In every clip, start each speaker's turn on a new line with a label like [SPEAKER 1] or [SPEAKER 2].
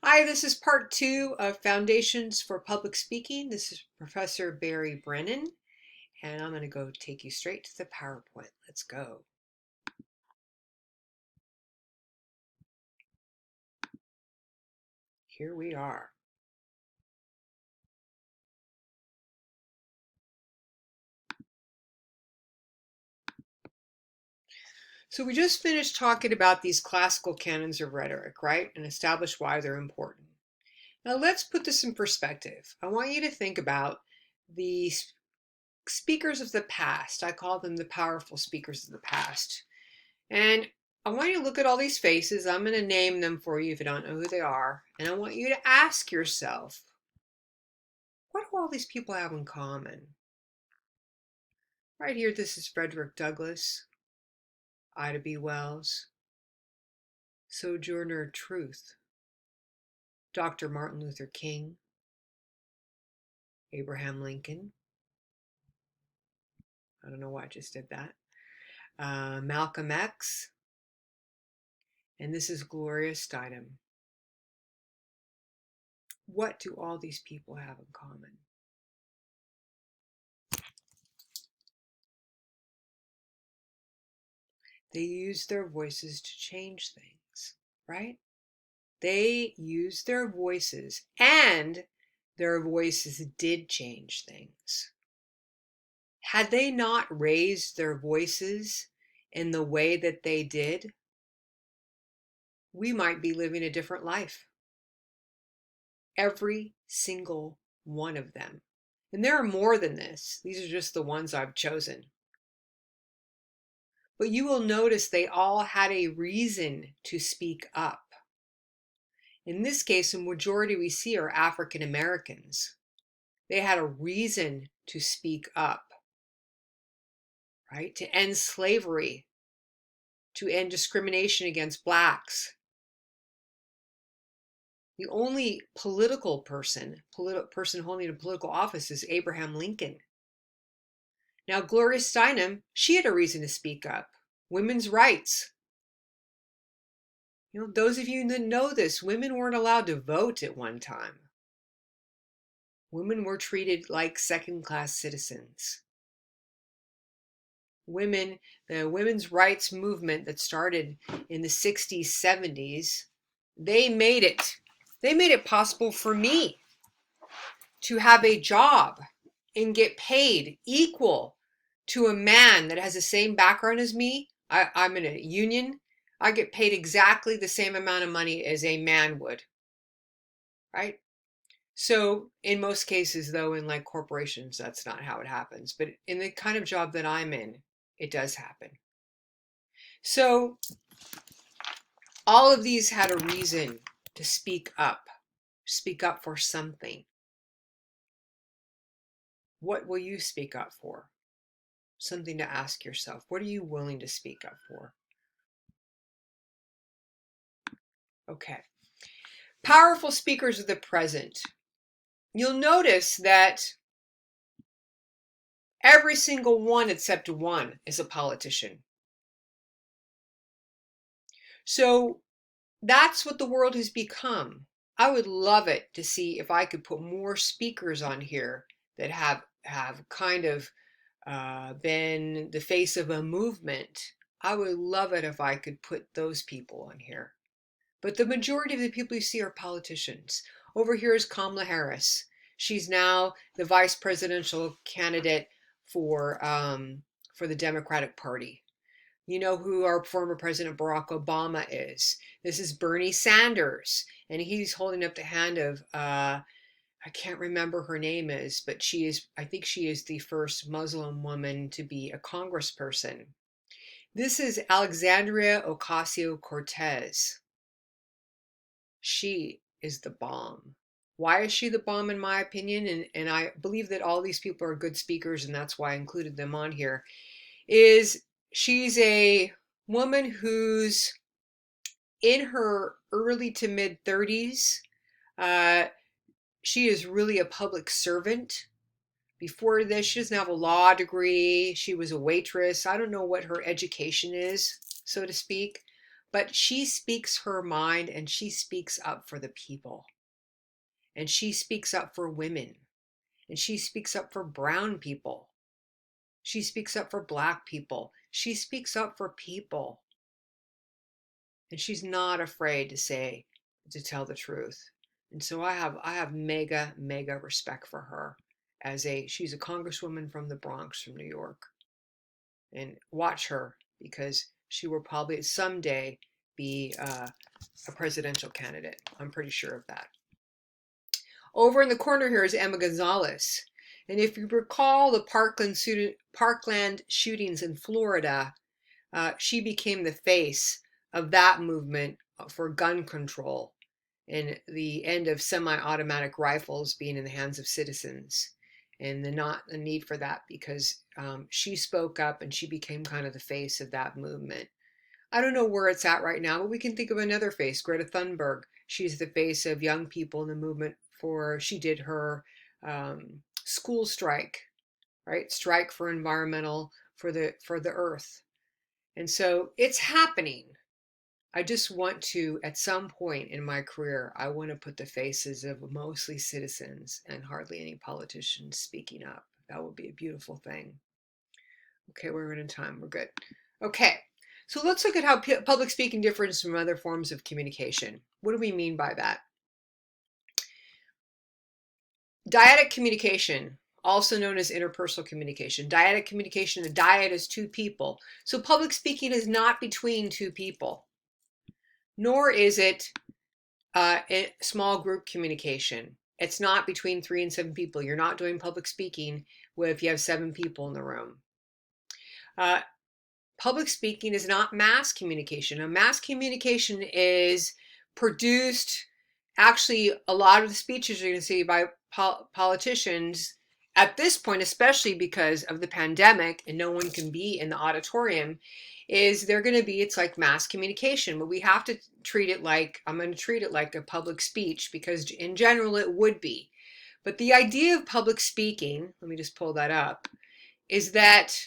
[SPEAKER 1] Hi, this is part two of Foundations for Public Speaking. This is Professor Barry Brennan, and I'm going to go take you straight to the PowerPoint. Let's go. Here we are. So we just finished talking about these classical canons of rhetoric, right? And established why they're important. Now let's put this in perspective. I want you to think about the speakers of the past. I call them the powerful speakers of the past. And I want you to look at all these faces. I'm going to name them for you if you don't know who they are. And I want you to ask yourself, what do all these people have in common? Right here, this is Frederick Douglass, Ida B. Wells, Sojourner Truth, Dr. Martin Luther King, Abraham Lincoln. I don't know why I just did that. Malcolm X. And this is Gloria Steinem. What do all these people have in common? They use their voices to change things, right? They used their voices, and their voices did change things. Had they not raised their voices in the way that they did, we might be living a different life. Every single one of them. And there are more than this. These are just the ones I've chosen. But you will notice they all had a reason to speak up. In this case, the majority we see are African Americans. They had a reason to speak up, right? To end slavery, to end discrimination against blacks. The only political person holding a political office is Abraham Lincoln. Now, Gloria Steinem, she had a reason to speak up. Women's rights. You know, those of you that know this, women weren't allowed to vote at one time. Women were treated like second-class citizens. The women's rights movement that started in the 60s, 70s, they made it possible for me to have a job and get paid equal to a man that has the same background as me. I'm in a union. I get paid exactly the same amount of money as a man would, right? So in most cases, though, in like corporations, that's not how it happens. But in the kind of job that I'm in, it does happen. So all of these had a reason to speak up for something. What will you speak up for? Something to ask yourself. What are you willing to speak up for? Okay. Powerful speakers of the present. You'll notice that every single one except one is a politician. So that's what the world has become. I would love it to see if I could put more speakers on here that have kind of been the face of a movement. I would love it if I could put those people on here. But the majority of the people you see are politicians. Over here is Kamala Harris. She's now the vice presidential candidate for the Democratic Party. You know who our former President Barack Obama is. This is Bernie Sanders, and he's holding up the hand of I can't remember her name is, but I think she is the first Muslim woman to be a congressperson. This is Alexandria Ocasio-Cortez. She is the bomb. Why is she the bomb in my opinion? And I believe that all these people are good speakers, and that's why I included them on here. She's a woman who's in her early to mid 30s. She is really a public servant. Before this, she doesn't have a law degree. She was a waitress. I don't know what her education is, so to speak, but she speaks her mind and she speaks up for the people. And she speaks up for women. And she speaks up for brown people. She speaks up for black people. She speaks up for people. And she's not afraid to tell the truth. And so I have mega, mega respect for her she's a congresswoman from the Bronx, from New York. And watch her, because she will probably someday be a presidential candidate. I'm pretty sure of that. Over in the corner here is Emma Gonzalez. And if you recall the Parkland shootings in Florida, she became the face of that movement for gun control and the end of semi-automatic rifles being in the hands of citizens, and the need for that, because she spoke up and she became kind of the face of that movement. I don't know where it's at right now, but we can think of another face, Greta Thunberg. She's the face of young people in the movement she did her school strike, right? Strike for for the earth. And so it's happening. I just want to, at some point in my career, I want to put the faces of mostly citizens and hardly any politicians speaking up. That would be a beautiful thing. Okay, we're running time. We're good. Okay, so let's look at how public speaking differs from other forms of communication. What do we mean by that? Dyadic communication, also known as interpersonal communication. Dyadic communication, a dyad is two people. So public speaking is not between two people, nor is it small group communication. It's not between 3 and 7 people. You're not doing public speaking if you have 7 people in the room. Public speaking is not mass communication. A mass communication is produced, actually, a lot of the speeches you're going to see by politicians at this point, especially because of the pandemic and no one can be in the auditorium, it's like mass communication, but we have to treat it like, I'm going to treat it like a public speech, because in general it would be. But the idea of public speaking, let me just pull that up, is that,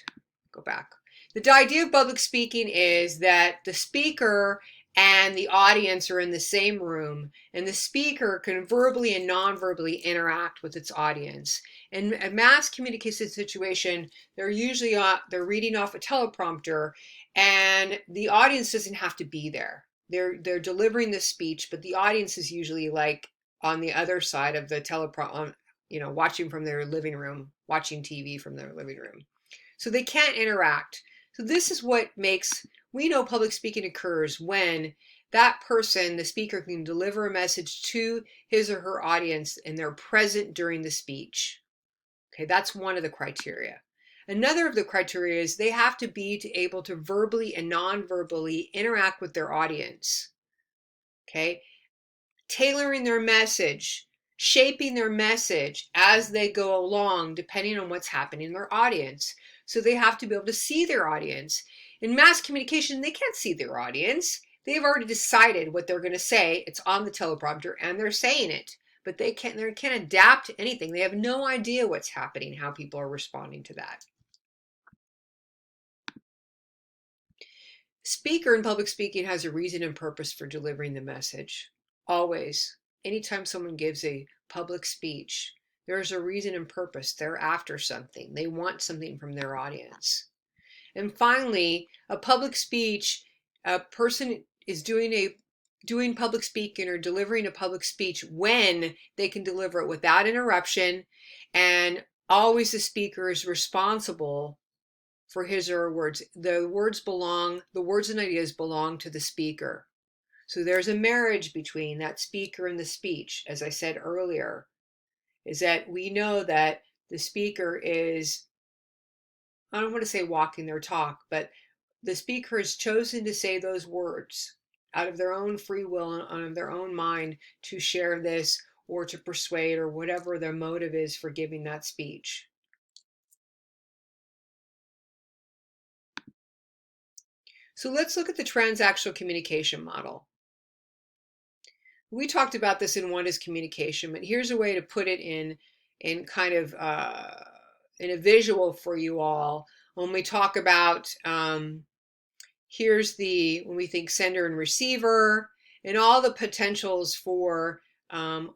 [SPEAKER 1] go back. The idea of public speaking is that the speaker and the audience are in the same room, and the speaker can verbally and non-verbally interact with its audience. In a mass communication situation, they're usually they're reading off a teleprompter, and the audience doesn't have to be there. They're delivering the speech, but the audience is usually like on the other side of the teleprompter, watching from their living room, watching TV from their living room. So they can't interact. So this is what we know public speaking occurs when that person, the speaker, can deliver a message to his or her audience and they're present during the speech. Okay, that's one of the criteria. Another of the criteria is they have to be able to verbally and non-verbally interact with their audience. Okay, tailoring their message, shaping their message as they go along, depending on what's happening in their audience. So they have to be able to see their audience. In mass communication, they can't see their audience. They've already decided what they're going to say. It's on the teleprompter and they're saying it, but they can't adapt to anything. They have no idea what's happening, how people are responding to that. Speaker in public speaking has a reason and purpose for delivering the message. Always. Anytime someone gives a public speech, there's a reason and purpose. They're after something. They want something from their audience. And finally, a public speech, a person is doing public speaking or delivering a public speech when they can deliver it without interruption, and always the speaker is responsible for his or her words. The words and ideas belong to the speaker. So there's a marriage between that speaker and the speech. As I said earlier, is that we know that the speaker is, I don't want to say walking their talk, but the speaker has chosen to say those words out of their own free will and out of their own mind to share this or to persuade or whatever their motive is for giving that speech. So let's look at the transactional communication model. We talked about this in One is Communication, but here's a way to put it in kind of in a visual for you all when we talk about Here's when we think sender and receiver, and all the potentials for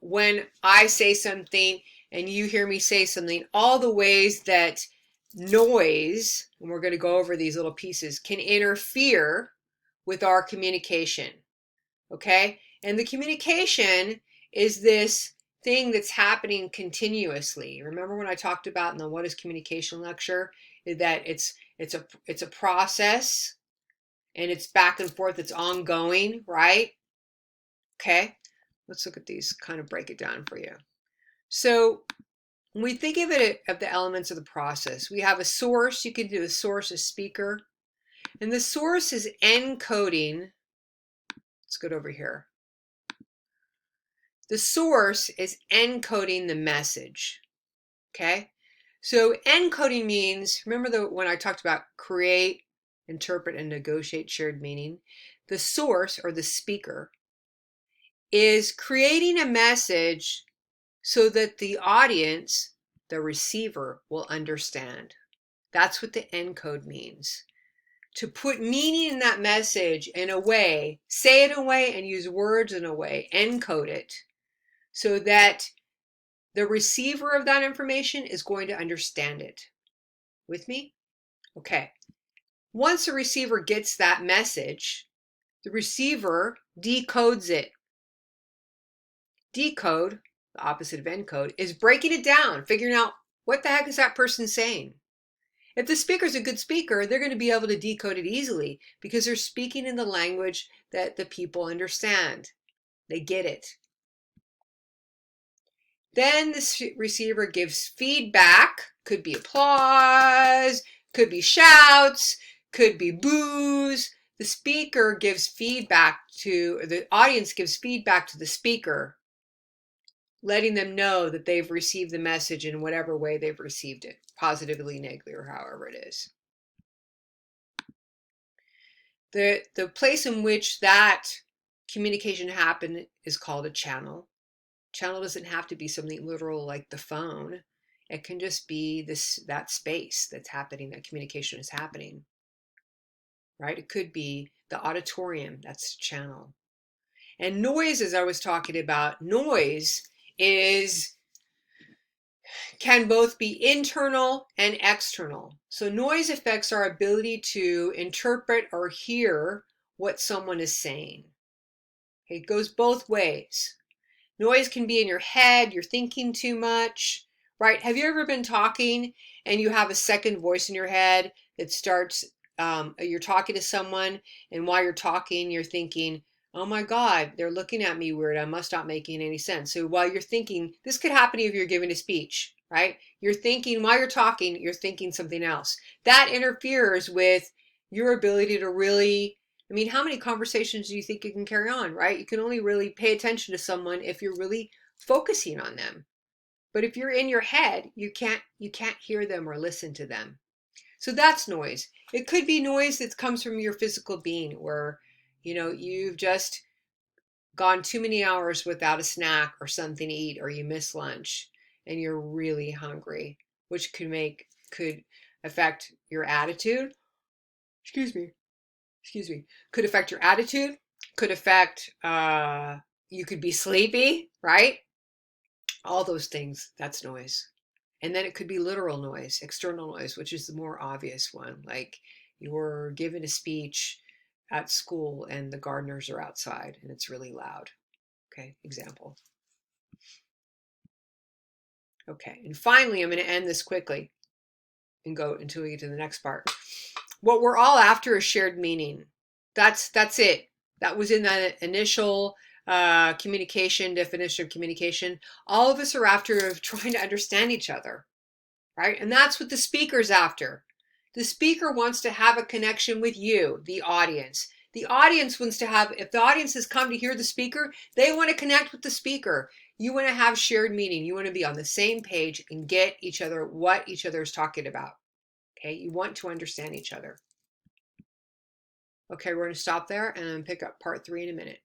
[SPEAKER 1] when I say something and you hear me say something, all the ways that noise, and we're going to go over these little pieces, can interfere with our communication. Okay? And the communication is this thing that's happening continuously. Remember when I talked about in the What is Communication lecture that it's a process, and it's back and forth, it's ongoing, right? Okay, let's look at these, kind of break it down for you. So when we think of it, of the elements of the process, we have a source. You can do a source, a speaker, and the source is encoding. Let's go over here. The source is encoding the message. Okay, so encoding means, remember when I talked about create, interpret, and negotiate shared meaning? The source, or the speaker, is creating a message so that the audience, the receiver, will understand. That's what the encode means. To put meaning in that message in a way, say it in a way and use words in a way, encode it so that the receiver of that information is going to understand it. With me? Okay. Once the receiver gets that message, the receiver decodes it. Decode, the opposite of encode, is breaking it down, figuring out what the heck is that person saying. If the speaker's a good speaker, they're going to be able to decode it easily because they're speaking in the language that the people understand. They get it. Then the receiver gives feedback, could be applause, could be shouts, could be boos. The speaker gives feedback to, the audience gives feedback to the speaker, letting them know that they've received the message in whatever way they've received it, positively, negatively, or however it is. The place in which that communication happened is called a channel. Channel doesn't have to be something literal like the phone. It can just be that space that's happening, that communication is happening, right? It could be the auditorium, that's channel. And noise, as I was talking about, noise can both be internal and external. So noise affects our ability to interpret or hear what someone is saying. Okay, it goes both ways. Noise can be in your head, you're thinking too much, right? Have you ever been talking and you have a second voice in your head that starts, you're talking to someone, and while you're talking, you're thinking, oh my God, they're looking at me weird. I must not making any sense. So while you're thinking, this could happen if you're giving a speech, right? You're thinking, while you're talking, you're thinking something else. That interferes with your ability to really, I mean, how many conversations do you think you can carry on, right? You can only really pay attention to someone if you're really focusing on them. But if you're in your head, you can't hear them or listen to them. So that's noise. It could be noise that comes from your physical being, where, you've just gone too many hours without a snack or something to eat, or you miss lunch and you're really hungry, which could affect your attitude. Excuse me. Could affect your attitude, could affect, you could be sleepy, right? All those things, that's noise. And then it could be literal noise, external noise, which is the more obvious one. Like you're giving a speech at school and the gardeners are outside and it's really loud. Okay, example. Okay, and finally, I'm going to end this quickly and go until we get to the next part. What we're all after is shared meaning. That's it. That was in that initial communication definition of communication. All of us are after trying to understand each other, right? And that's what the speaker's after. The speaker wants to have a connection with you, the audience. The audience wants to have, if the audience has come to hear the speaker, they want to connect with the speaker. You want to have shared meaning. You want to be on the same page and get each other what each other is talking about. Okay, you want to understand each other. Okay, we're going to stop there and pick up part 3 in a minute.